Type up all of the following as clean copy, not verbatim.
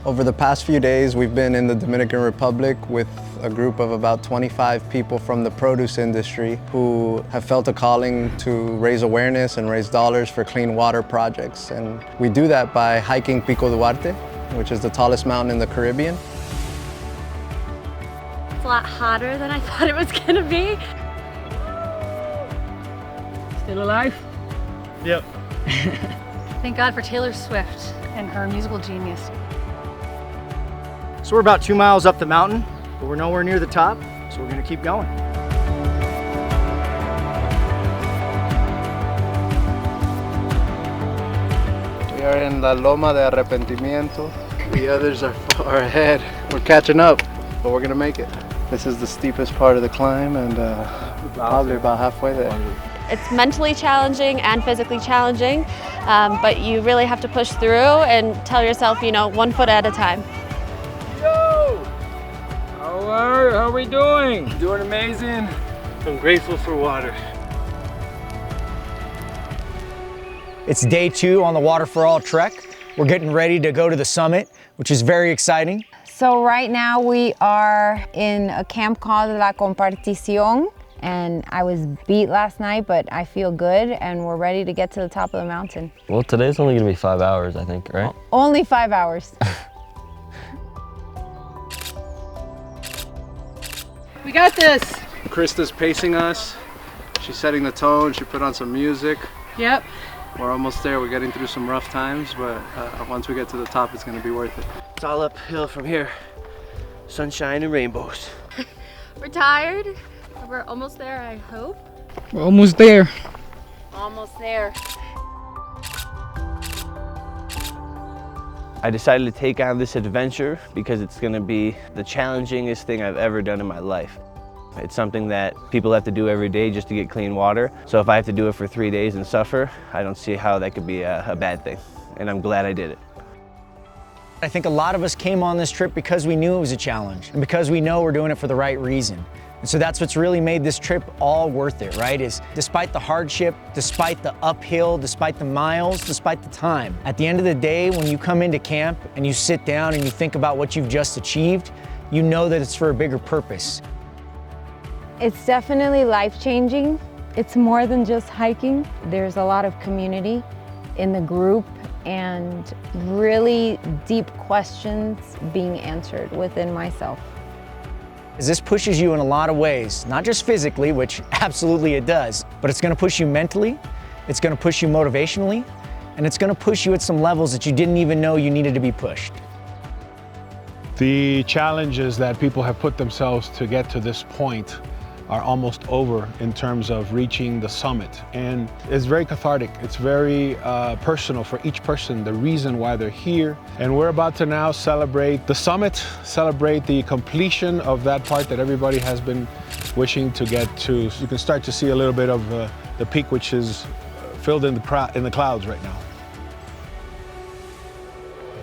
Over the past few days, we've been in the Dominican Republic with a group of about 25 people from the produce industry who have felt a calling to raise awareness and raise dollars for clean water projects. And we do that by hiking Pico Duarte, which is the tallest mountain in the Caribbean. It's a lot hotter than I thought it was gonna be. Still alive? Yep. Thank God for Taylor Swift and her musical genius. So we're about 2 miles up the mountain, but we're nowhere near the top, so we're gonna keep going. We are in La Loma de Arrepentimiento. The others are far ahead. We're catching up, but we're gonna make it. This is the steepest part of the climb, and probably about halfway there. It's mentally challenging and physically challenging, but you really have to push through and tell yourself, you know, 1 foot at a time. Yo! How are we doing? Doing amazing. I'm grateful for water. It's day 2 on the Water for All trek. We're getting ready to go to the summit, which is very exciting. So right now we are in a camp called La Compartición, and I was beat last night, but I feel good and we're ready to get to the top of the mountain. Well, today's only gonna be 5 hours, I think, right? Only 5 hours. We got this. Krista's pacing us. She's setting the tone. She put on some music. Yep. We're almost there. We're getting through some rough times, but once we get to the top, it's gonna be worth it. It's all uphill from here. Sunshine and rainbows. We're tired. We're almost there, I hope. We're almost there. Almost there. I decided to take on this adventure because it's gonna be the challengingest thing I've ever done in my life. It's something that people have to do every day just to get clean water. So if I have to do it for 3 days and suffer, I don't see how that could be a bad thing. And I'm glad I did it. I think a lot of us came on this trip because we knew it was a challenge and because we know we're doing it for the right reason. And so that's what's really made this trip all worth it, right? Is despite the hardship, despite the uphill, despite the miles, despite the time, at the end of the day, when you come into camp and you sit down and you think about what you've just achieved, you know that it's for a bigger purpose. It's definitely life-changing. It's more than just hiking. There's a lot of community in the group and really deep questions being answered within myself. This pushes you in a lot of ways, not just physically, which absolutely it does, but it's gonna push you mentally, it's gonna push you motivationally, and it's gonna push you at some levels that you didn't even know you needed to be pushed. The challenges that people have put themselves to get to this point are almost over in terms of reaching the summit. And it's very cathartic. It's very personal for each person, the reason why they're here. And we're about to now celebrate the summit, celebrate the completion of that part that everybody has been wishing to get to. You can start to see a little bit of the peak, which is filled in the clouds right now.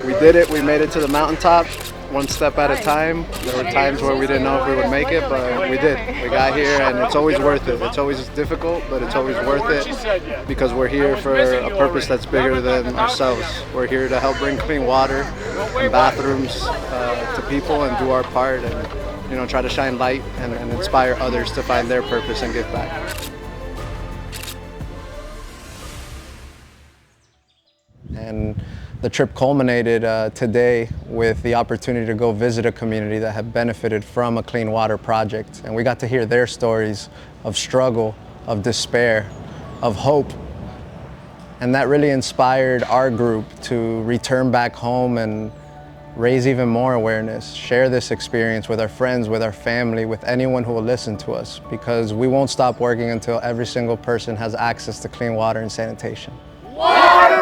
We did it. We made it to the mountaintop, 1 step at a time. There were times where we didn't know if we would make it, but we did. We got here, and it's always worth it. It's always difficult, but it's always worth it because we're here for a purpose that's bigger than ourselves. We're here to help bring clean water and bathrooms to people and do our part, and you know, try to shine light and inspire others to find their purpose and give back. And the trip culminated today with the opportunity to go visit a community that had benefited from a clean water project. And we got to hear their stories of struggle, of despair, of hope. And that really inspired our group to return back home and raise even more awareness, share this experience with our friends, with our family, with anyone who will listen to us, because we won't stop working until every single person has access to clean water and sanitation. Water!